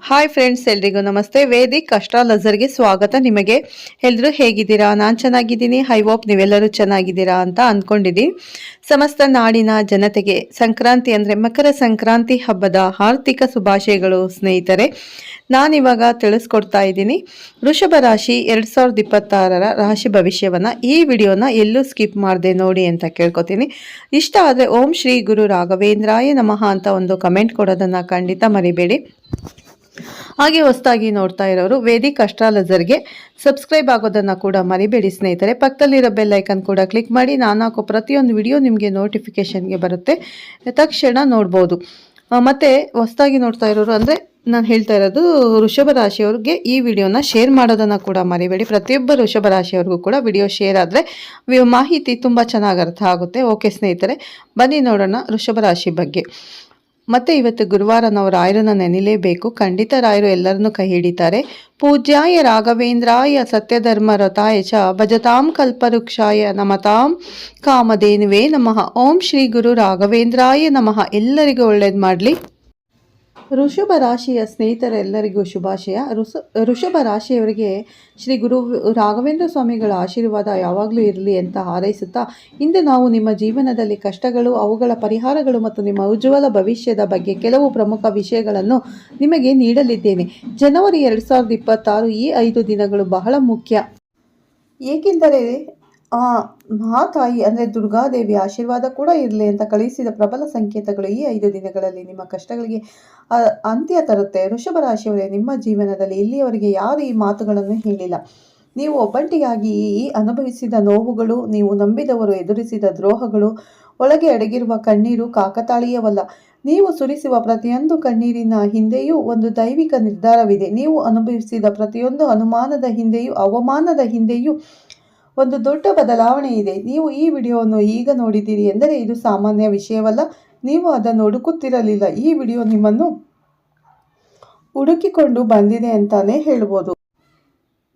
Hi friends, ಎಲ್ರಿಗೂ ನಮಸ್ತೆ. Vedic ಅಸ್ಟ್ರಾಲಜರ್ಗೆ ಸ್ವಾಗತ. ನಿಮಗೆ ಎಲ್ಲರೂ ಹೇಗಿದ್ದೀರಾ? ನಾನು ಚೆನ್ನಾಗಿದ್ದೀನಿ. ಐ ಹೋಪ್ ನೀವೆಲ್ಲರೂ ಚೆನ್ನಾಗಿದ್ದೀರಾ ಅಂತ ಅಂದ್ಕೊಂಡಿದ್ದೀನಿ. ಸಮಸ್ತ ನಾಡಿನ ಜನತೆಗೆ ಸಂಕ್ರಾಂತಿ ಅಂದರೆ ಮಕರ ಸಂಕ್ರಾಂತಿ ಹಬ್ಬದ ಆರ್ಥಿಕ ಶುಭಾಶಯಗಳು ಸ್ನೇಹಿತರೆ. ನಾನಿವಾಗ ತಿಳಿಸ್ಕೊಡ್ತಾ ಇದ್ದೀನಿ ವೃಷಭ ರಾಶಿ 2026ರ ರಾಶಿ ಭವಿಷ್ಯವನ್ನು. ಈ ವಿಡಿಯೋನ ಎಲ್ಲೂ ಸ್ಕಿಪ್ ಮಾಡದೆ ನೋಡಿ ಅಂತ ಕೇಳ್ಕೊತೀನಿ. ಇಷ್ಟ ಆದರೆ ಓಂ ಶ್ರೀ ಗುರು ರಾಘವೇಂದ್ರಾಯ ನಮಃ ಅಂತ ಒಂದು ಕಮೆಂಟ್ ಕೊಡೋದನ್ನು ಖಂಡಿತ ಮರಿಬೇಡಿ. ಹಾಗೆ ಹೊಸದಾಗಿ ನೋಡ್ತಾ ಇರೋರು ವೇದಿಕ್ ಅಸ್ಟ್ರಾಲಜರ್ಗೆ ಸಬ್ಸ್ಕ್ರೈಬ್ ಆಗೋದನ್ನು ಕೂಡ ಮರಿಬೇಡಿ ಸ್ನೇಹಿತರೆ. ಪಕ್ಕದಲ್ಲಿರೋ ಬೆಲ್ ಐಕನ್ ಕೂಡ ಕ್ಲಿಕ್ ಮಾಡಿ. ನಾನು ಹಾಕೋ ಪ್ರತಿಯೊಂದು ವಿಡಿಯೋ ನಿಮಗೆ ನೋಟಿಫಿಕೇಷನ್ಗೆ ಬರುತ್ತೆ, ತಕ್ಷಣ ನೋಡ್ಬೋದು. ಮತ್ತು ಹೊಸದಾಗಿ ನೋಡ್ತಾ ಇರೋರು ಅಂದರೆ ನಾನು ಹೇಳ್ತಾ ಇರೋದು ವೃಷಭ ರಾಶಿಯವ್ರಿಗೆ ಈ ವಿಡಿಯೋನ ಶೇರ್ ಮಾಡೋದನ್ನು ಕೂಡ ಮರಿಬೇಡಿ. ಪ್ರತಿಯೊಬ್ಬ ವೃಷಭ ರಾಶಿಯವ್ರಿಗೂ ಕೂಡ ವಿಡಿಯೋ ಶೇರ್ ಆದರೆ ಮಾಹಿತಿ ತುಂಬ ಚೆನ್ನಾಗಿ ಅರ್ಥ ಆಗುತ್ತೆ. ಓಕೆ ಸ್ನೇಹಿತರೆ, ಬನ್ನಿ ನೋಡೋಣ ವೃಷಭ ರಾಶಿ ಬಗ್ಗೆ. ಮತ್ತು ಇವತ್ತು ಗುರುವಾರ ನಾವು ರಾಯರನ್ನು ನೆನೆಯಲೇಬೇಕು. ಖಂಡಿತ ರಾಯರು ಎಲ್ಲರನ್ನೂ ಕೈ ಹಿಡಿತಾರೆ. ಪೂಜ್ಯಾಯ ರಾಘವೇಂದ್ರಾಯ ಸತ್ಯಧರ್ಮ ರಥಾಯ ಚ ಭಜತಾಂ ಕಲ್ಪವೃಕ್ಷಾಯ ನಮತಾಂ ಕಾಮಧೇನುವೇ ನಮಃ. ಓಂ ಶ್ರೀ ಗುರು ರಾಘವೇಂದ್ರಾಯ ನಮಃ. ಎಲ್ಲರಿಗೂ ಒಳ್ಳೇದು ಮಾಡಲಿ. ವೃಷಭ ರಾಶಿಯ ಸ್ನೇಹಿತರೆಲ್ಲರಿಗೂ ಶುಭಾಶಯ. ವೃಷಭ ರಾಶಿಯವರಿಗೆ ಶ್ರೀ ಗುರು ರಾಘವೇಂದ್ರ ಸ್ವಾಮಿಗಳ ಆಶೀರ್ವಾದ ಯಾವಾಗಲೂ ಇರಲಿ ಅಂತ ಹಾರೈಸುತ್ತಾ, ಇಂದು ನಾವು ನಿಮ್ಮ ಜೀವನದಲ್ಲಿ ಕಷ್ಟಗಳು, ಅವುಗಳ ಪರಿಹಾರಗಳು ಮತ್ತು ನಿಮ್ಮ ಉಜ್ವಲ ಭವಿಷ್ಯದ ಬಗ್ಗೆ ಕೆಲವು ಪ್ರಮುಖ ವಿಷಯಗಳನ್ನು ನಿಮಗೆ ನೀಡಲಿದ್ದೇನೆ. ಜನವರಿ 2026 ಈ 5 ದಿನಗಳು ಬಹಳ ಮುಖ್ಯ. ಏಕೆಂದರೆ ಮಹಾತಾಯಿ ಅಂದರೆ ದುರ್ಗಾದೇವಿ ಆಶೀರ್ವಾದ ಕೂಡ ಇರಲಿ ಅಂತ ಕಳುಹಿಸಿದ ಪ್ರಬಲ ಸಂಕೇತಗಳು ಈ 5 ದಿನಗಳಲ್ಲಿ ನಿಮ್ಮ ಕಷ್ಟಗಳಿಗೆ ಅಂತ್ಯ ತರುತ್ತೆ. ವೃಷಭ ರಾಶಿಯವರೇ, ನಿಮ್ಮ ಜೀವನದಲ್ಲಿ ಇಲ್ಲಿಯವರೆಗೆ ಯಾರು ಈ ಮಾತುಗಳನ್ನು ಹೇಳಿಲ್ಲ. ನೀವು ಒಬ್ಬಂಟಿಯಾಗಿ ಅನುಭವಿಸಿದ ನೋವುಗಳು, ನೀವು ನಂಬಿದವರು ಎದುರಿಸಿದ ದ್ರೋಹಗಳು, ಒಳಗೆ ಅಡಗಿರುವ ಕಣ್ಣೀರು ಕಾಕತಾಳೀಯವಲ್ಲ. ನೀವು ಸುರಿಸುವ ಪ್ರತಿಯೊಂದು ಕಣ್ಣೀರಿನ ಹಿಂದೆಯೂ ಒಂದು ದೈವಿಕ ನಿರ್ಧಾರವಿದೆ. ನೀವು ಅನುಭವಿಸಿದ ಪ್ರತಿಯೊಂದು ಅನುಮಾನದ ಹಿಂದೆಯೂ, ಅವಮಾನದ ಹಿಂದೆಯೂ ಒಂದು ದೊಡ್ಡ ಬದಲಾವಣೆ ಇದೆ. ನೀವು ಈ ವಿಡಿಯೋವನ್ನು ಈಗ ನೋಡಿದ್ದೀರಿ ಎಂದರೆ ಇದು ಸಾಮಾನ್ಯ ವಿಷಯವಲ್ಲ. ನೀವು ಅದನ್ನು ಹುಡುಕುತ್ತಿರಲಿಲ್ಲ. ಈ ವಿಡಿಯೋ ನಿಮ್ಮನ್ನು ಹುಡುಕಿಕೊಂಡು ಬಂದಿದೆ ಅಂತಾನೆ ಹೇಳ್ಬೋದು.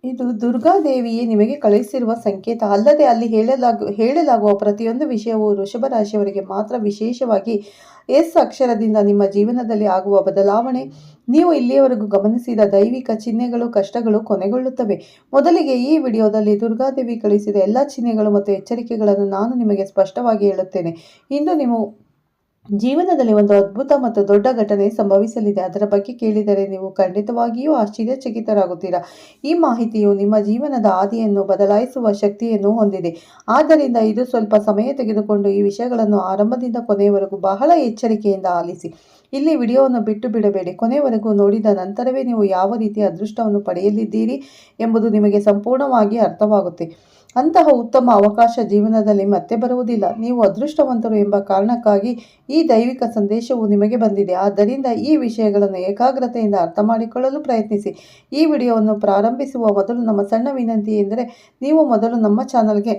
ಇದು ದುರ್ಗಾದೇವಿಯೇ ನಿಮಗೆ ಕಳುಹಿಸಿರುವ ಸಂಕೇತ. ಅಲ್ಲದೆ ಅಲ್ಲಿ ಹೇಳಲಾಗುವ ಪ್ರತಿಯೊಂದು ವಿಷಯವು ವೃಷಭ ರಾಶಿಯವರಿಗೆ ಮಾತ್ರ. ವಿಶೇಷವಾಗಿ ಎಸ್ ಅಕ್ಷರದಿಂದ ನಿಮ್ಮ ಜೀವನದಲ್ಲಿ ಆಗುವ ಬದಲಾವಣೆ, ನೀವು ಇಲ್ಲಿಯವರೆಗೂ ಗಮನಿಸಿದ ದೈವಿಕ ಚಿಹ್ನೆಗಳು, ಕಷ್ಟಗಳು ಕೊನೆಗೊಳ್ಳುತ್ತವೆ. ಮೊದಲಿಗೆ ಈ ವಿಡಿಯೋದಲ್ಲಿ ದುರ್ಗಾದೇವಿ ಕಳುಹಿಸಿದ ಎಲ್ಲ ಚಿಹ್ನೆಗಳು ಮತ್ತು ಎಚ್ಚರಿಕೆಗಳನ್ನು ನಾನು ನಿಮಗೆ ಸ್ಪಷ್ಟವಾಗಿ ಹೇಳುತ್ತೇನೆ. ಇಂದು ನೀವು ಜೀವನದಲ್ಲಿ ಒಂದು ಅದ್ಭುತ ಮತ್ತು ದೊಡ್ಡ ಘಟನೆ ಸಂಭವಿಸಲಿದೆ. ಅದರ ಬಗ್ಗೆ ಕೇಳಿದರೆ ನೀವು ಖಂಡಿತವಾಗಿಯೂ ಆಶ್ಚರ್ಯಚಕಿತರಾಗುತ್ತೀರಾ. ಈ ಮಾಹಿತಿಯು ನಿಮ್ಮ ಜೀವನದ ಹಾದಿಯನ್ನು ಬದಲಾಯಿಸುವ ಶಕ್ತಿಯನ್ನು ಹೊಂದಿದೆ. ಆದ್ದರಿಂದ ಇದು ಸ್ವಲ್ಪ ಸಮಯ ತೆಗೆದುಕೊಂಡು ಈ ವಿಷಯಗಳನ್ನು ಆರಂಭದಿಂದ ಕೊನೆಯವರೆಗೂ ಬಹಳ ಎಚ್ಚರಿಕೆಯಿಂದ ಆಲಿಸಿ. ಇಲ್ಲಿ ವಿಡಿಯೋವನ್ನು ಬಿಟ್ಟು ಬಿಡಬೇಡಿ. ಕೊನೆಯವರೆಗೂ ನೋಡಿದ ನಂತರವೇ ನೀವು ಯಾವ ರೀತಿಯ ಅದೃಷ್ಟವನ್ನು ಪಡೆಯಲಿದ್ದೀರಿ ಎಂಬುದು ನಿಮಗೆ ಸಂಪೂರ್ಣವಾಗಿ ಅರ್ಥವಾಗುತ್ತೆ. ಅಂತಹ ಉತ್ತಮ ಅವಕಾಶ ಜೀವನದಲ್ಲಿ ಮತ್ತೆ ಬರುವುದಿಲ್ಲ. ನೀವು ಅದೃಷ್ಟವಂತರು ಎಂಬ ಕಾರಣಕ್ಕಾಗಿ ಈ ದೈವಿಕ ಸಂದೇಶವು ನಿಮಗೆ ಬಂದಿದೆ. ಆದ್ದರಿಂದ ಈ ವಿಷಯಗಳನ್ನು ಏಕಾಗ್ರತೆಯಿಂದ ಅರ್ಥ ಮಾಡಿಕೊಳ್ಳಲು ಪ್ರಯತ್ನಿಸಿ. ಈ ವಿಡಿಯೋವನ್ನು ಪ್ರಾರಂಭಿಸುವ ಮೊದಲು ನಮ್ಮ ಸಣ್ಣ ವಿನಂತಿ ಎಂದರೆ, ನೀವು ಮೊದಲು ನಮ್ಮ ಚಾನಲ್ಗೆ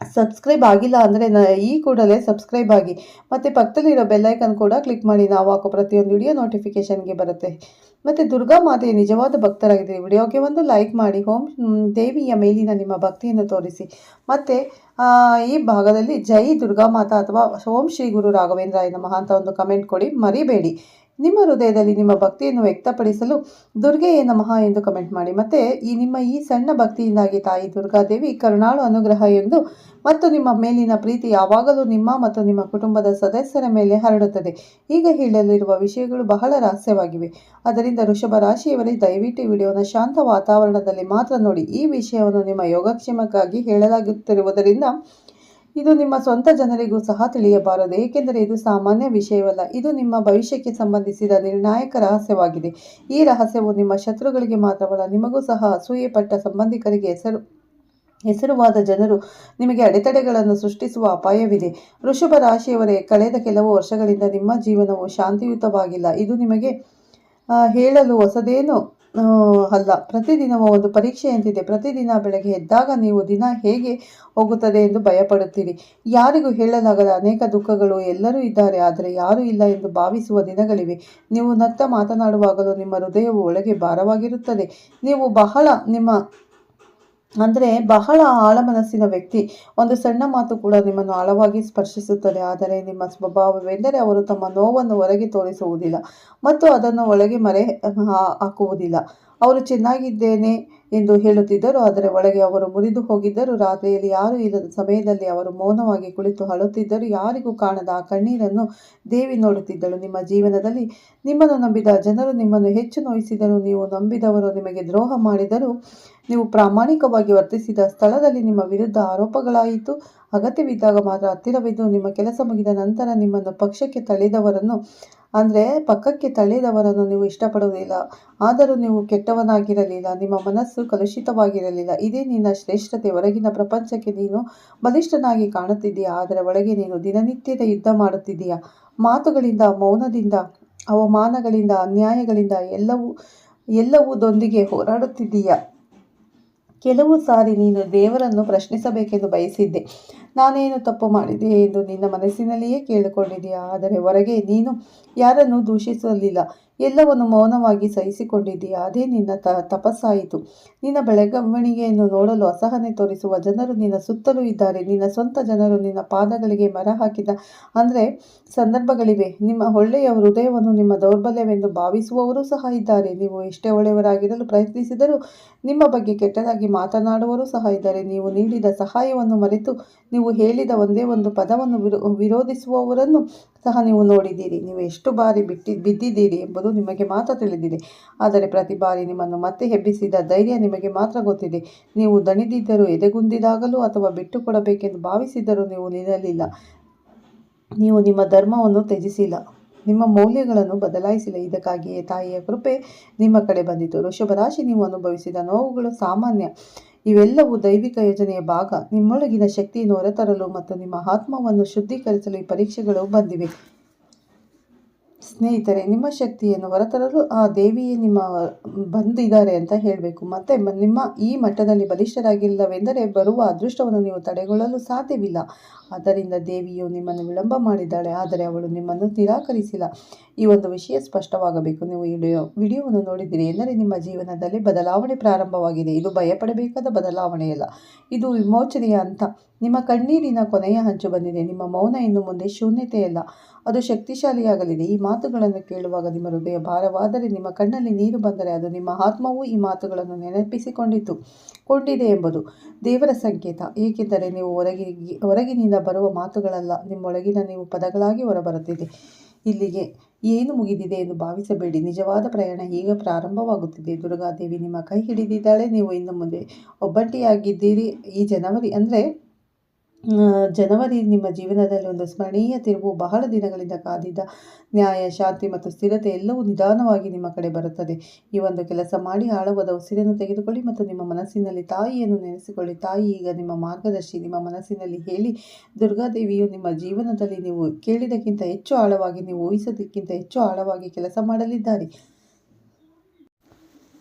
ಸಬ್ಸ್ಕ್ರೈಬ್ ಆಗಿಲ್ಲ ಅಂದರೆ ಈ ಕೂಡಲೇ ಸಬ್ಸ್ಕ್ರೈಬ್ ಆಗಿ, ಮತ್ತು ಪಕ್ಕದಲ್ಲಿರೋ ಬೆಲ್ಲೈಕನ್ ಕೂಡ ಕ್ಲಿಕ್ ಮಾಡಿ. ನಾವು ಹಾಕೋ ಪ್ರತಿಯೊಂದು ವಿಡಿಯೋ ನೋಟಿಫಿಕೇಷನ್ಗೆ ಬರುತ್ತೆ. ಮತ್ತು ದುರ್ಗಾ ಮಾತೆಯ ನಿಜವಾದ ಭಕ್ತರಾಗಿದ್ದೀರಿ, ವಿಡಿಯೋಗೆ ಒಂದು ಲೈಕ್ ಮಾಡಿ. ಓಂ ದೇವಿಯ ಮೇಲಿನ ನಿಮ್ಮ ಭಕ್ತಿಯನ್ನು ತೋರಿಸಿ. ಮತ್ತು ಈ ಭಾಗದಲ್ಲಿ ಜೈ ದುರ್ಗಾ ಮಾತಾ ಅಥವಾ ಓಂ ಶ್ರೀ ಗುರು ರಾಘವೇಂದ್ರಾಯ ನಮಃ ಅಂತ ಒಂದು ಕಮೆಂಟ್ ಕೊಡಿ, ಮರಿಬೇಡಿ. ನಿಮ್ಮ ಹೃದಯದಲ್ಲಿ ನಿಮ್ಮ ಭಕ್ತಿಯನ್ನು ವ್ಯಕ್ತಪಡಿಸಲು ದುರ್ಗೆಯೇ ನಮಃ ಎಂದು ಕಮೆಂಟ್ ಮಾಡಿ. ಮತ್ತು ನಿಮ್ಮ ಈ ಸಣ್ಣ ಭಕ್ತಿಯಿಂದಾಗಿ ತಾಯಿ ದುರ್ಗಾದೇವಿ ಕರುಣಾಳು ಅನುಗ್ರಹ ಎಂದು ಮತ್ತು ನಿಮ್ಮ ಮೇಲಿನ ಪ್ರೀತಿ ಯಾವಾಗಲೂ ನಿಮ್ಮ ಮತ್ತು ನಿಮ್ಮ ಕುಟುಂಬದ ಸದಸ್ಯರ ಮೇಲೆ ಹರಡುತ್ತದೆ. ಈಗ ಹೇಳಲಿರುವ ವಿಷಯಗಳು ಬಹಳ ರಹಸ್ಯವಾಗಿವೆ. ಅದರಿಂದ ವೃಷಭ ರಾಶಿಯವರೇ, ದಯವಿಟ್ಟು ವಿಡಿಯೋನ ಶಾಂತ ವಾತಾವರಣದಲ್ಲಿ ಮಾತ್ರ ನೋಡಿ. ಈ ವಿಷಯವನ್ನು ನಿಮ್ಮ ಯೋಗಕ್ಷೇಮಕ್ಕಾಗಿ ಹೇಳಲಾಗುತ್ತಿರುವುದರಿಂದ ಇದು ನಿಮ್ಮ ಸ್ವಂತ ಜನರಿಗೂ ಸಹ ತಿಳಿಯಬಾರದು. ಏಕೆಂದರೆ ಇದು ಸಾಮಾನ್ಯ ವಿಷಯವಲ್ಲ. ಇದು ನಿಮ್ಮ ಭವಿಷ್ಯಕ್ಕೆ ಸಂಬಂಧಿಸಿದ ನಿರ್ಣಾಯಕ ರಹಸ್ಯವಾಗಿದೆ. ಈ ರಹಸ್ಯವು ನಿಮ್ಮ ಶತ್ರುಗಳಿಗೆ ಮಾತ್ರವಲ್ಲ, ನಿಮಗೂ ಸಹ ಅಸೂಯೆ ಪಟ್ಟ ಸಂಬಂಧಿಕರಿಗೆ, ಹೆಸರುವಾದ ಜನರು ನಿಮಗೆ ಅಡೆತಡೆಗಳನ್ನು ಸೃಷ್ಟಿಸುವ ಅಪಾಯವಿದೆ. ವೃಷಭ ರಾಶಿಯವರೇ, ಕಳೆದ ಕೆಲವು ವರ್ಷಗಳಿಂದ ನಿಮ್ಮ ಜೀವನವು ಶಾಂತಿಯುತವಾಗಿಲ್ಲ. ಇದು ನಿಮಗೆ ಹೇಳಲು ಹೊಸದೇನು ಅಲ್ಲ. ಪ್ರತಿದಿನವೂ ಒಂದು ಪರೀಕ್ಷೆಯಂತಿದೆ. ಪ್ರತಿದಿನ ಬೆಳಗ್ಗೆ ಎದ್ದಾಗ ನೀವು ದಿನ ಹೇಗೆ ಹೋಗುತ್ತದೆ ಎಂದು ಭಯಪಡುತ್ತೀರಿ. ಯಾರಿಗೂ ಹೇಳಲಾಗದ ಅನೇಕ ದುಃಖಗಳು ಎಲ್ಲರೂ ಇದ್ದಾರೆ, ಆದರೆ ಯಾರೂ ಇಲ್ಲ ಎಂದು ಭಾವಿಸುವ ದಿನಗಳಿವೆ. ನೀವು ನಗ್ತಾ ಮಾತನಾಡುವಾಗಲೂ ನಿಮ್ಮ ಹೃದಯವು ಒಳಗೆ ಭಾರವಾಗಿರುತ್ತದೆ. ನೀವು ಬಹಳ ನಿಮ್ಮ ಅಂದರೆ ಬಹಳ ಆಳ ಮನಸ್ಸಿನ ವ್ಯಕ್ತಿ. ಒಂದು ಸಣ್ಣ ಮಾತು ಕೂಡ ನಿಮ್ಮನ್ನು ಆಳವಾಗಿ ಸ್ಪರ್ಶಿಸುತ್ತದೆ. ಆದರೆ ನಿಮ್ಮ ಸ್ವಭಾವವೆಂದರೆ ಅವರು ತಮ್ಮ ನೋವನ್ನು ಹೊರಗೆ ತೋರಿಸುವುದಿಲ್ಲ ಮತ್ತು ಅದನ್ನು ಒಳಗೆ ಹಾಕುವುದಿಲ್ಲ. ಅವರು ಚೆನ್ನಾಗಿದ್ದೇನೆ ಎಂದು ಹೇಳುತ್ತಿದ್ದರು, ಆದರೆ ಒಳಗೆ ಅವರು ಮುರಿದು ಹೋಗಿದ್ದರು. ರಾತ್ರಿಯಲ್ಲಿ ಯಾರೂ ಇಲ್ಲದ ಸಮಯದಲ್ಲಿ ಅವರು ಮೌನವಾಗಿ ಕುಳಿತು ಅಳುತ್ತಿದ್ದರು. ಯಾರಿಗೂ ಕಾಣದ ಆ ಕಣ್ಣೀರನ್ನು ದೇವಿ ನೋಡುತ್ತಿದ್ದಳು. ನಿಮ್ಮ ಜೀವನದಲ್ಲಿ ನಿಮ್ಮನ್ನು ನಂಬಿದ ಜನರು ನಿಮ್ಮನ್ನು ಹೆಚ್ಚು ನೋಯಿಸಿದರು. ನೀವು ನಂಬಿದವರು ನಿಮಗೆ ದ್ರೋಹ ಮಾಡಿದರು. ನೀವು ಪ್ರಾಮಾಣಿಕವಾಗಿ ವರ್ತಿಸಿದ ಸ್ಥಳದಲ್ಲಿ ನಿಮ್ಮ ವಿರುದ್ಧ ಆರೋಪಗಳಾಯಿತು. ಅಗತ್ಯವಿದ್ದಾಗ ಮಾತ್ರ ಹತ್ತಿರವಿದ್ದು ನಿಮ್ಮ ಕೆಲಸ ಮುಗಿದ ನಂತರ ನಿಮ್ಮನ್ನು ಪಕ್ಕಕ್ಕೆ ತಳ್ಳಿದವರನ್ನು ನೀವು ಇಷ್ಟಪಡುವುದಿಲ್ಲ. ಆದರೂ ನೀವು ಕೆಟ್ಟವನಾಗಿರಲಿಲ್ಲ, ನಿಮ್ಮ ಮನಸ್ಸು ಕಲುಷಿತವಾಗಿರಲಿಲ್ಲ. ಇದೇ ನಿನ್ನ ಶ್ರೇಷ್ಠತೆ. ಹೊರಗಿನ ಪ್ರಪಂಚಕ್ಕೆ ನೀನು ಬಲಿಷ್ಠನಾಗಿ ಕಾಣುತ್ತಿದ್ದೀಯಾ, ಆದರೆ ಒಳಗೆ ನೀನು ದಿನನಿತ್ಯದ ಯುದ್ಧ ಮಾಡುತ್ತಿದ್ದೀಯಾ. ಮಾತುಗಳಿಂದ, ಮೌನದಿಂದ, ಅವಮಾನಗಳಿಂದ, ಅನ್ಯಾಯಗಳಿಂದ ಎಲ್ಲವೂ ದೊಂದಿಗೆ ಹೋರಾಡುತ್ತಿದ್ದೀಯಾ. ಕೆಲವು ಸಾರಿ ನೀನು ದೇವರನ್ನು ಪ್ರಶ್ನಿಸಬೇಕೆಂದು ಬಯಸಿದ್ದೆ. ನಾನೇನು ತಪ್ಪು ಮಾಡಿದೆ ಎಂದು ನಿನ್ನ ಮನಸ್ಸಿನಲ್ಲಿಯೇ ಕೇಳಿಕೊಂಡಿದ್ದೀಯಾ. ಆದರೆ ಹೊರಗೆ ನೀನು ಯಾರನ್ನೂ ದೂಷಿಸಲಿಲ್ಲ. ಎಲ್ಲವನ್ನು ಮೌನವಾಗಿ ಸಹಿಸಿಕೊಂಡಿದ್ದೀಯಾ. ಅದೇ ನಿನ್ನ ತಪಸ್ಸಾಯಿತು. ನಿನ್ನ ಬೆಳವಣಿಗೆಯನ್ನು ನೋಡಲು ಅಸಹನೆ ತೋರಿಸುವ ಜನರು ನಿನ್ನ ಸುತ್ತಲೂ ಇದ್ದಾರೆ. ನಿನ್ನ ಸ್ವಂತ ಜನರು ನಿನ್ನ ಪಾದಗಳಿಗೆ ಮರ ಹಾಕಿದ ಸಂದರ್ಭಗಳಿವೆ. ನಿಮ್ಮ ಒಳ್ಳೆಯ ಹೃದಯವನ್ನು ನಿಮ್ಮ ದೌರ್ಬಲ್ಯವೆಂದು ಭಾವಿಸುವವರೂ ಸಹ ಇದ್ದಾರೆ. ನೀವು ಎಷ್ಟೇ ಒಳ್ಳೆಯವರಾಗಿರಲು ಪ್ರಯತ್ನಿಸಿದರೂ ನಿಮ್ಮ ಬಗ್ಗೆ ಕೆಟ್ಟದಾಗಿ ಮಾತನಾಡುವವರೂ ಸಹ ಇದ್ದಾರೆ. ನೀವು ನೀಡಿದ ಸಹಾಯವನ್ನು ಮರೆತು ನೀವು ಹೇಳಿದ ಒಂದೇ ಒಂದು ಪದವನ್ನು ವಿರೋಧಿಸುವವರನ್ನು ಸಹ ನೀವು ನೋಡಿದ್ದೀರಿ. ನೀವು ಎಷ್ಟು ಬಾರಿ ಬಿದ್ದಿದ್ದೀರಿ ಎಂಬುದು ನಿಮಗೆ ಮಾತ್ರ ತಿಳಿದಿದೆ. ಆದರೆ ಪ್ರತಿ ಬಾರಿ ನಿಮ್ಮನ್ನು ಮತ್ತೆ ಎಬ್ಬಿಸಿದ ಧೈರ್ಯ ನಿಮಗೆ ಮಾತ್ರ ಗೊತ್ತಿದೆ. ನೀವು ದಣಿದಿದ್ದರೂ, ಎದೆಗುಂದಿದಾಗಲೂ ಅಥವಾ ಬಿಟ್ಟುಕೊಡಬೇಕೆಂದು ಭಾವಿಸಿದರೂ ನೀವು ನಿಲ್ಲಲಿಲ್ಲ. ನೀವು ನಿಮ್ಮ ಧರ್ಮವನ್ನು ತ್ಯಜಿಸಿಲ್ಲ, ನಿಮ್ಮ ಮೌಲ್ಯಗಳನ್ನು ಬದಲಾಯಿಸಿಲ್ಲ. ಇದಕ್ಕಾಗಿಯೇ ತಾಯಿಯ ಕೃಪೆ ನಿಮ್ಮ ಕಡೆ ಬಂದಿತು. ವೃಷಭ ರಾಶಿ, ನೀವು ಅನುಭವಿಸಿದ ನೋವುಗಳು ಸಾಮಾನ್ಯ. ಇವೆಲ್ಲವೂ ದೈವಿಕ ಯೋಜನೆಯ ಭಾಗ. ನಿಮ್ಮೊಳಗಿನ ಶಕ್ತಿಯನ್ನು ಹೊರತರಲು ಮತ್ತು ನಿಮ್ಮ ಆತ್ಮವನ್ನು ಶುದ್ಧೀಕರಿಸಲು ಈ ಪರೀಕ್ಷೆಗಳು ಬಂದಿವೆ. ಸ್ನೇಹಿತರೆ, ನಿಮ್ಮ ಶಕ್ತಿಯನ್ನು ಹೊರತರಲು ಆ ದೇವಿಯೇ ಬಂದಿದ್ದಾರೆ ಅಂತ ಹೇಳಬೇಕು. ಮತ್ತೆ ನಿಮ್ಮ ಈ ಮಟ್ಟದಲ್ಲಿ ಬಲಿಷ್ಠರಾಗಿಲ್ಲವೆಂದರೆ ಬರುವ ಅದೃಷ್ಟವನ್ನು ನೀವು ತಡೆಗೊಳ್ಳಲು ಸಾಧ್ಯವಿಲ್ಲ. ಆದ್ದರಿಂದ ದೇವಿಯು ನಿಮ್ಮನ್ನು ವಿಳಂಬ ಮಾಡಿದ್ದಾಳೆ, ಆದರೆ ಅವಳು ನಿಮ್ಮನ್ನು ನಿರಾಕರಿಸಿಲ್ಲ. ಈ ಒಂದು ವಿಷಯ ಸ್ಪಷ್ಟವಾಗಬೇಕು. ನೀವು ವಿಡಿಯೋವನ್ನು ನೋಡಿದ್ದೀರಿ ಎಂದರೆ ನಿಮ್ಮ ಜೀವನದಲ್ಲಿ ಬದಲಾವಣೆ ಪ್ರಾರಂಭವಾಗಿದೆ. ಇದು ಭಯಪಡಬೇಕಾದ ಬದಲಾವಣೆಯಲ್ಲ, ಇದು ವಿಮೋಚನೆಯ ಹಂತ. ನಿಮ್ಮ ಕಣ್ಣೀರಿನ ಕೊನೆಯ ಹಂಚು ಬಂದಿದೆ. ನಿಮ್ಮ ಮೌನ ಇನ್ನು ಮುಂದೆ ಶೂನ್ಯತೆಯಲ್ಲ, ಅದು ಶಕ್ತಿಶಾಲಿಯಾಗಲಿದೆ. ಈ ಮಾತುಗಳನ್ನು ಕೇಳುವಾಗ ನಿಮ್ಮ ಹೃದಯ ಭಾರವಾದರೆ, ನಿಮ್ಮ ಕಣ್ಣಲ್ಲಿ ನೀರು ಬಂದರೆ, ಅದು ನಿಮ್ಮ ಆತ್ಮವು ಈ ಮಾತುಗಳನ್ನು ನೆನಪಿಸಿಕೊಂಡಿದೆ ಎಂಬುದು ದೇವರ ಸಂಕೇತ. ಏಕೆಂದರೆ ನೀವು ಹೊರಗಿನಿಂದ ಬರುವ ಮಾತುಗಳಲ್ಲ, ನಿಮ್ಮೊಳಗಿನ ನೀವು ಪದಗಳಾಗಿ ಹೊರಬರುತ್ತಿದೆ. ಇಲ್ಲಿಗೆ ಏನು ಮುಗಿದಿದೆ ಎಂದು ಭಾವಿಸಬೇಡಿ. ನಿಜವಾದ ಪ್ರಯಾಣ ಈಗ ಪ್ರಾರಂಭವಾಗುತ್ತಿದೆ. ದುರ್ಗಾದೇವಿ ನಿಮ್ಮ ಕೈ ಹಿಡಿದಿದ್ದಾಳೆ. ನೀವು ಇನ್ನು ಮುಂದೆ ಒಬ್ಬಂಟಿಯಾಗಿದ್ದೀರಿ. ಈ ಜನವರಿ ನಿಮ್ಮ ಜೀವನದಲ್ಲಿ ಒಂದು ಸ್ಮರಣೀಯ ತಿರುವು. ಬಹಳ ದಿನಗಳಿಂದ ಕಾದಿದ್ದ ನ್ಯಾಯ, ಶಾಂತಿ ಮತ್ತು ಸ್ಥಿರತೆ ಎಲ್ಲವೂ ನಿಧಾನವಾಗಿ ನಿಮ್ಮ ಕಡೆ ಬರುತ್ತದೆ. ಈ ಒಂದು ಕೆಲಸ ಮಾಡಿ ಆಳವಾದ ಉಸಿರನ್ನು ತೆಗೆದುಕೊಳ್ಳಿ ಮತ್ತು ನಿಮ್ಮ ಮನಸ್ಸಿನಲ್ಲಿ ತಾಯಿಯನ್ನು ನೆನೆಸಿಕೊಳ್ಳಿ. ತಾಯಿ ಈಗ ನಿಮ್ಮ ಮಾರ್ಗದರ್ಶಿ. ನಿಮ್ಮ ಮನಸ್ಸಿನಲ್ಲಿ ಹೇಳಿ, ದುರ್ಗಾದೇವಿಯು ನಿಮ್ಮ ಜೀವನದಲ್ಲಿ ನೀವು ಕೇಳಿದಕ್ಕಿಂತ ಹೆಚ್ಚು ಆಳವಾಗಿ, ನೀವು ಊಹಿಸೋದಕ್ಕಿಂತ ಹೆಚ್ಚು ಆಳವಾಗಿ ಕೆಲಸ ಮಾಡಲಿದ್ದಾರೆ.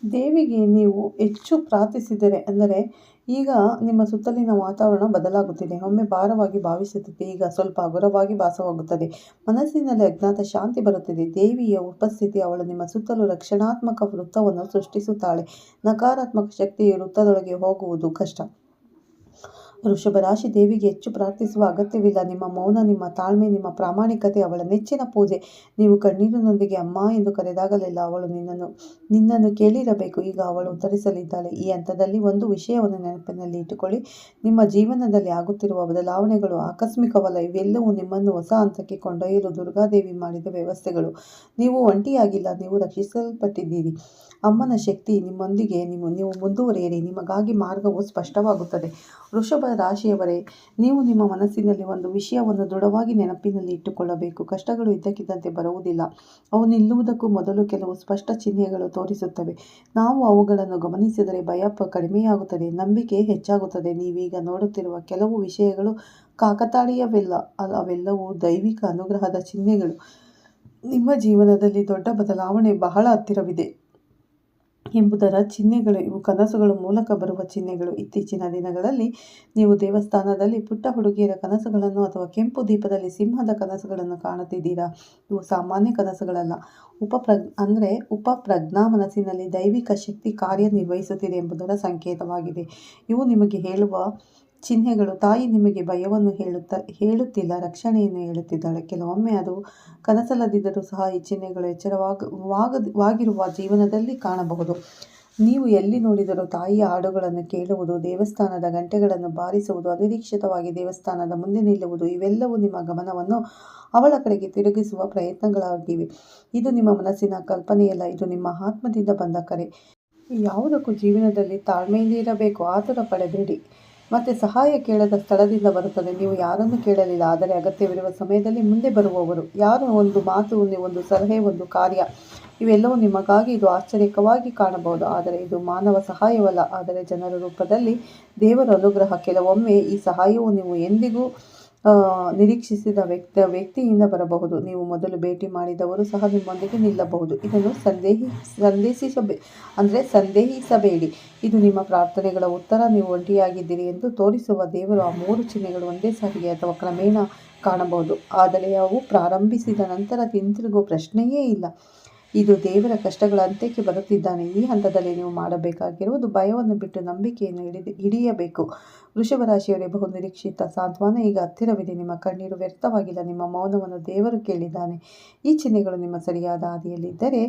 ದೇವಿಗೆ ನೀವು ಹೆಚ್ಚು ಪ್ರಾರ್ಥಿಸಿದರೆ, ಅಂದರೆ ಈಗ ನಿಮ್ಮ ಸುತ್ತಲಿನ ವಾತಾವರಣ ಬದಲಾಗುತ್ತಿದೆ. ಒಮ್ಮೆ ಭಾರವಾಗಿ ಭಾವಿಸುತ್ತಿದೆ, ಈಗ ಸ್ವಲ್ಪ ಹಗುರವಾಗಿ ಭಾಸವಾಗುತ್ತದೆ. ಮನಸ್ಸಿನಲ್ಲಿ ಅಜ್ಞಾತ ಶಾಂತಿ ಬರುತ್ತಿದೆ. ದೇವಿಯ ಉಪಸ್ಥಿತಿ. ಅವಳು ನಿಮ್ಮ ಸುತ್ತಲೂ ರಕ್ಷಣಾತ್ಮಕ ವೃತ್ತವನ್ನು ಸೃಷ್ಟಿಸುತ್ತಾಳೆ. ನಕಾರಾತ್ಮಕ ಶಕ್ತಿಯು ವೃತ್ತದೊಳಗೆ ಹೋಗುವುದು ಕಷ್ಟ. ವೃಷಭ ರಾಶಿ, ದೇವಿಗೆ ಹೆಚ್ಚು ಪ್ರಾರ್ಥಿಸುವ ಅಗತ್ಯವಿಲ್ಲ. ನಿಮ್ಮ ಮೌನ, ನಿಮ್ಮ ತಾಳ್ಮೆ, ನಿಮ್ಮ ಪ್ರಾಮಾಣಿಕತೆ ಅವಳ ನೆಚ್ಚಿನ ಪೂಜೆ. ನೀವು ಕಣ್ಣೀರಿನೊಂದಿಗೆ ಅಮ್ಮ ಎಂದು ಕರೆದಾಗಲೆಲ್ಲ ಅವಳು ನಿನ್ನನ್ನು ಕೇಳಿರಬೇಕು. ಈಗ ಅವಳು ಉತ್ತರಿಸಲಿದ್ದಾಳೆ. ಈ ಹಂತದಲ್ಲಿ ಒಂದು ವಿಷಯವನ್ನು ನೆನಪಿನಲ್ಲಿ ಇಟ್ಟುಕೊಳ್ಳಿ. ನಿಮ್ಮ ಜೀವನದಲ್ಲಿ ಆಗುತ್ತಿರುವ ಬದಲಾವಣೆಗಳು ಆಕಸ್ಮಿಕವಲ್ಲ. ಇವೆಲ್ಲವೂ ನಿಮ್ಮನ್ನು ಹೊಸ ಹಂತಕ್ಕೆ ಕೊಂಡೊಯ್ಯಲು ದುರ್ಗಾದೇವಿ ಮಾಡಿದ ವ್ಯವಸ್ಥೆಗಳು. ನೀವು ಒಂಟಿಯಾಗಿಲ್ಲ, ನೀವು ರಕ್ಷಿಸಲ್ಪಟ್ಟಿದ್ದೀರಿ. ಅಮ್ಮನ ಶಕ್ತಿ ನಿಮ್ಮೊಂದಿಗೆ. ನೀವು ಮುಂದುವರಿಯಿರಿ, ನಿಮಗಾಗಿ ಮಾರ್ಗವು ಸ್ಪಷ್ಟವಾಗುತ್ತದೆ. ವೃಷಭ ರಾಶಿಯವರೇ, ನೀವು ನಿಮ್ಮ ಮನಸ್ಸಿನಲ್ಲಿ ಒಂದು ವಿಷಯವನ್ನು ದೃಢವಾಗಿ ನೆನಪಿನಲ್ಲಿ ಇಟ್ಟುಕೊಳ್ಳಬೇಕು. ಕಷ್ಟಗಳು ಇದ್ದಕ್ಕಿದ್ದಂತೆ ಬರುವುದಿಲ್ಲ. ಅವು ನಿಲ್ಲುವುದಕ್ಕೂ ಮೊದಲು ಕೆಲವು ಸ್ಪಷ್ಟ ಚಿಹ್ನೆಗಳು ತೋರಿಸುತ್ತವೆ. ನಾವು ಅವುಗಳನ್ನು ಗಮನಿಸಿದರೆ ಭಯ ಕಡಿಮೆಯಾಗುತ್ತದೆ, ನಂಬಿಕೆ ಹೆಚ್ಚಾಗುತ್ತದೆ. ನೀವೀಗ ನೋಡುತ್ತಿರುವ ಕೆಲವು ವಿಷಯಗಳು ಕಾಕತಾಳೀಯವಲ್ಲ, ಅವೆಲ್ಲವೂ ದೈವಿಕ ಅನುಗ್ರಹದ ಚಿಹ್ನೆಗಳು. ನಿಮ್ಮ ಜೀವನದಲ್ಲಿ ದೊಡ್ಡ ಬದಲಾವಣೆ ಬಹಳ ಹತ್ತಿರವಿದೆ. ಎಂಬುದರ ಚಿಹ್ನೆಗಳು. ಇವು ಕನಸುಗಳ ಮೂಲಕ ಬರುವ ಚಿಹ್ನೆಗಳು. ಇತ್ತೀಚಿನ ದಿನಗಳಲ್ಲಿ ನೀವು ದೇವಸ್ಥಾನದಲ್ಲಿ ಪುಟ್ಟ ಹುಡುಗಿಯರ ಕನಸುಗಳನ್ನು ಅಥವಾ ಕೆಂಪು ದೀಪದಲ್ಲಿ ಸಿಂಹದ ಕನಸುಗಳನ್ನು ಕಾಣುತ್ತಿದ್ದೀರಾ. ಇವು ಸಾಮಾನ್ಯ ಕನಸುಗಳಲ್ಲ. ಉಪಪ್ರಜ್ಞಾ ಮನಸ್ಸಿನಲ್ಲಿ ದೈವಿಕ ಶಕ್ತಿ ಕಾರ್ಯನಿರ್ವಹಿಸುತ್ತಿದೆ ಎಂಬುದರ ಸಂಕೇತವಾಗಿದೆ. ಇವು ನಿಮಗೆ ಹೇಳುವ ಚಿಹ್ನೆಗಳು. ತಾಯಿ ನಿಮಗೆ ಭಯವನ್ನು ಹೇಳುತ್ತಿಲ್ಲ, ರಕ್ಷಣೆಯನ್ನು ಹೇಳುತ್ತಿದ್ದಾಳೆ. ಕೆಲವೊಮ್ಮೆ ಅದು ಕನಸಲ್ಲದಿದ್ದರೂ ಸಹ ಈ ಚಿಹ್ನೆಗಳು ಎಚ್ಚರವಾಗಿರುವ ಜೀವನದಲ್ಲಿ ಕಾಣಬಹುದು. ನೀವು ಎಲ್ಲಿ ನೋಡಿದರೂ ತಾಯಿಯ ಹಾಡುಗಳನ್ನು ಕೇಳುವುದು, ದೇವಸ್ಥಾನದ ಗಂಟೆಗಳನ್ನು ಬಾರಿಸುವುದು, ಅನಿರೀಕ್ಷಿತವಾಗಿ ದೇವಸ್ಥಾನದ ಮುಂದೆ ನಿಲ್ಲುವುದು, ಇವೆಲ್ಲವೂ ನಿಮ್ಮ ಗಮನವನ್ನು ಅವಳ ಕಡೆಗೆ ತಿರುಗಿಸುವ ಪ್ರಯತ್ನಗಳಾಗಿವೆ. ಇದು ನಿಮ್ಮ ಮನಸ್ಸಿನ ಕಲ್ಪನೆಯಲ್ಲ, ಇದು ನಿಮ್ಮ ಆತ್ಮದಿಂದ ಬಂದ ಕರೆ. ಯಾವುದಕ್ಕೂ ಜೀವನದಲ್ಲಿ ತಾಳ್ಮೆಯಿಂದ ಇರಬೇಕು. ಆತುರ ಪಡಬೇಡಿ. ಮತ್ತೆ ಸಹಾಯ ಕೇಳದ ಸ್ಥಳದಿಂದ ಬರುತ್ತದೆ. ನೀವು ಯಾರನ್ನು ಕೇಳಲಿಲ್ಲ, ಆದರೆ ಅಗತ್ಯವಿರುವ ಸಮಯದಲ್ಲಿ ಮುಂದೆ ಬರುವವರು. ಯಾರು, ಒಂದು ಮಾತು, ಒಂದು ಸಲಹೆ, ಒಂದು ಕಾರ್ಯ, ಇವೆಲ್ಲವೂ ನಿಮಗಾಗಿ. ಇದು ಆಶ್ಚರ್ಯಕವಾಗಿ ಕಾಣಬಹುದು, ಆದರೆ ಇದು ಮಾನವ ಸಹಾಯವಲ್ಲ, ಆದರೆ ಜನರ ರೂಪದಲ್ಲಿ ದೇವರ ಅನುಗ್ರಹ. ಕೆಲವೊಮ್ಮೆ ಈ ಸಹಾಯವು ನೀವು ಎಂದಿಗೂ ನಿರೀಕ್ಷಿಸಿದ ವ್ಯಕ್ತಿಯಿಂದ ಬರಬಹುದು. ನೀವು ಮೊದಲು ಭೇಟಿ ಮಾಡಿದವರು ಸಹ ನಿಮ್ಮೊಂದಿಗೆ ನಿಲ್ಲಬಹುದು. ಇದನ್ನು ಸಂದೇಹಿಸಬೇಡಿ. ಇದು ನಿಮ್ಮ ಪ್ರಾರ್ಥನೆಗಳ ಉತ್ತರ. ನೀವು ಒಂಟಿಯಾಗಿದ್ದೀರಿ ಎಂದು ತೋರಿಸುವ ದೇವರು ಆ 3 ಚಿಹ್ನೆಗಳು ಒಂದೇ ಸಾರಿಗೆ ಅಥವಾ ಕ್ರಮೇಣ ಕಾಣಬಹುದು, ಆದರೆ ಅವು ಪ್ರಾರಂಭಿಸಿದ ನಂತರ ಹಿಂತಿರುಗುವ ಪ್ರಶ್ನೆಯೇ ಇಲ್ಲ. ಇದು ದೇವರ ಕಷ್ಟಗಳ ಅಂತ್ಯಕ್ಕೆ ಬರುತ್ತಿದ್ದಾನೆ. ಈ ಹಂತದಲ್ಲಿ ನೀವು ಮಾಡಬೇಕಾಗಿರುವುದು ಭಯವನ್ನು ಬಿಟ್ಟು ನಂಬಿಕೆಯನ್ನು ಹಿಡಿಯಬೇಕು. ವೃಷಭ ರಾಶಿಯವರೇ, ಬಹು ನಿರೀಕ್ಷಿತ ಸಾಂತ್ವನ ಈಗ ಹತ್ತಿರವಿದೆ. ನಿಮ್ಮ ಕಣ್ಣೀರು ವ್ಯರ್ಥವಾಗಿಲ್ಲ. ನಿಮ್ಮ ಮೌನವನ್ನು ದೇವರು ಕೇಳಿದ್ದಾನೆ. ಈ ಚಿಹ್ನೆಗಳು ನಿಮ್ಮ ಸರಿಯಾದ ಹಾದಿಯಲ್ಲಿದ್ದರೆ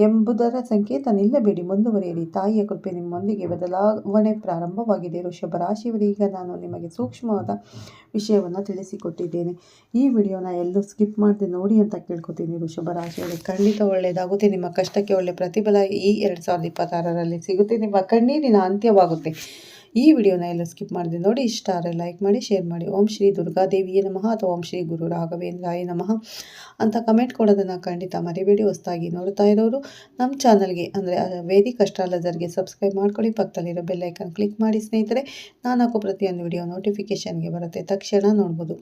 ಎಂಬುದರ ಸಂಕೇತ. ನಿಲ್ಲಬೇಡಿ, ಮುಂದುವರಿಯಿರಿ. ತಾಯಿಯ ಕೃಪೆ ನಿಮ್ಮೊಂದಿಗೆ. ಬದಲಾವಣೆ ಪ್ರಾರಂಭವಾಗಿದೆ. ವೃಷಭ ರಾಶಿಯವರಿಗೆ ಈಗ ನಾನು ನಿಮಗೆ ಸೂಕ್ಷ್ಮವಾದ ವಿಷಯವನ್ನು ತಿಳಿಸಿಕೊಟ್ಟಿದ್ದೇನೆ. ಈ ವಿಡಿಯೋನ ಎಲ್ಲೂ ಸ್ಕಿಪ್ ಮಾಡದೆ ನೋಡಿ ಅಂತ ಕೇಳ್ಕೊತೀನಿ. ವೃಷಭ ರಾಶಿಯವರಿಗೆ ಖಂಡಿತ ಒಳ್ಳೆಯದಾಗುತ್ತೆ. ನಿಮ್ಮ ಕಷ್ಟಕ್ಕೆ ಒಳ್ಳೆ ಪ್ರತಿಫಲ ಈ 2026ರಲ್ಲಿ ಸಿಗುತ್ತೆ. ನಿಮ್ಮ ಕಣ್ಣೀರಿನ ಅಂತ್ಯವಾಗುತ್ತೆ. ಈ ವಿಡಿಯೋನ ಎಲ್ಲ ಸ್ಕಿಪ್ ಮಾಡದೆ ನೋಡಿ. ಇಷ್ಟ ಆದರೆ ಲೈಕ್ ಮಾಡಿ, ಶೇರ್ ಮಾಡಿ. ಓಂ ಶ್ರೀ ದುರ್ಗಾದೇವಿಯೇ ನಮಃ ಅಥವಾ ಓಂ ಶ್ರೀ ಗುರು ರಾಘವೇಂದ್ರಾಯ ನಮಃ ಅಂತ ಕಮೆಂಟ್ ಕೊಡೋದನ್ನು ಖಂಡಿತ ಮರಿಬೇಡಿ. ಹೊಸದಾಗಿ ನೋಡ್ತಾ ಇರೋರು ನಮ್ಮ ಚಾನಲ್ಗೆ ಅಂದರೆ ವೇದಿಕ್ ಅಸ್ಟ್ರಾಲಜರ್ಗೆ ಸಬ್ಸ್ಕ್ರೈಬ್ ಮಾಡ್ಕೊಳ್ಳಿ. ಪಕ್ಕದಲ್ಲಿರೋ ಬೆಲ್ ಐಕನ್ ಕ್ಲಿಕ್ ಮಾಡಿ ಸ್ನೇಹಿತರೆ. ನಾನು ಹಾಕೋ ಪ್ರತಿಯೊಂದು ವಿಡಿಯೋ ನೋಟಿಫಿಕೇಷನ್ಗೆ ಬರುತ್ತೆ, ತಕ್ಷಣ ನೋಡ್ಬೋದು.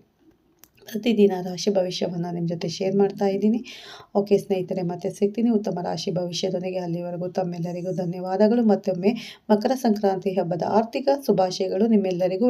ಪ್ರತಿದಿನ ರಾಶಿ ಭವಿಷ್ಯವನ್ನು ನಿಮ್ಮ ಜೊತೆ ಶೇರ್ ಮಾಡ್ತಾ ಇದ್ದೀನಿ. ಓಕೆ ಸ್ನೇಹಿತರೆ, ಮತ್ತೆ ಸಿಗ್ತೀನಿ ಉತ್ತಮ ರಾಶಿ ಭವಿಷ್ಯದೊಂದಿಗೆ. ಅಲ್ಲಿವರೆಗೂ ತಮ್ಮೆಲ್ಲರಿಗೂ ಧನ್ಯವಾದಗಳು. ಮತ್ತೊಮ್ಮೆ ಮಕರ ಸಂಕ್ರಾಂತಿ ಹಬ್ಬದ ಆರ್ಥಿಕ ಶುಭಾಶಯಗಳು ನಿಮ್ಮೆಲ್ಲರಿಗೂ.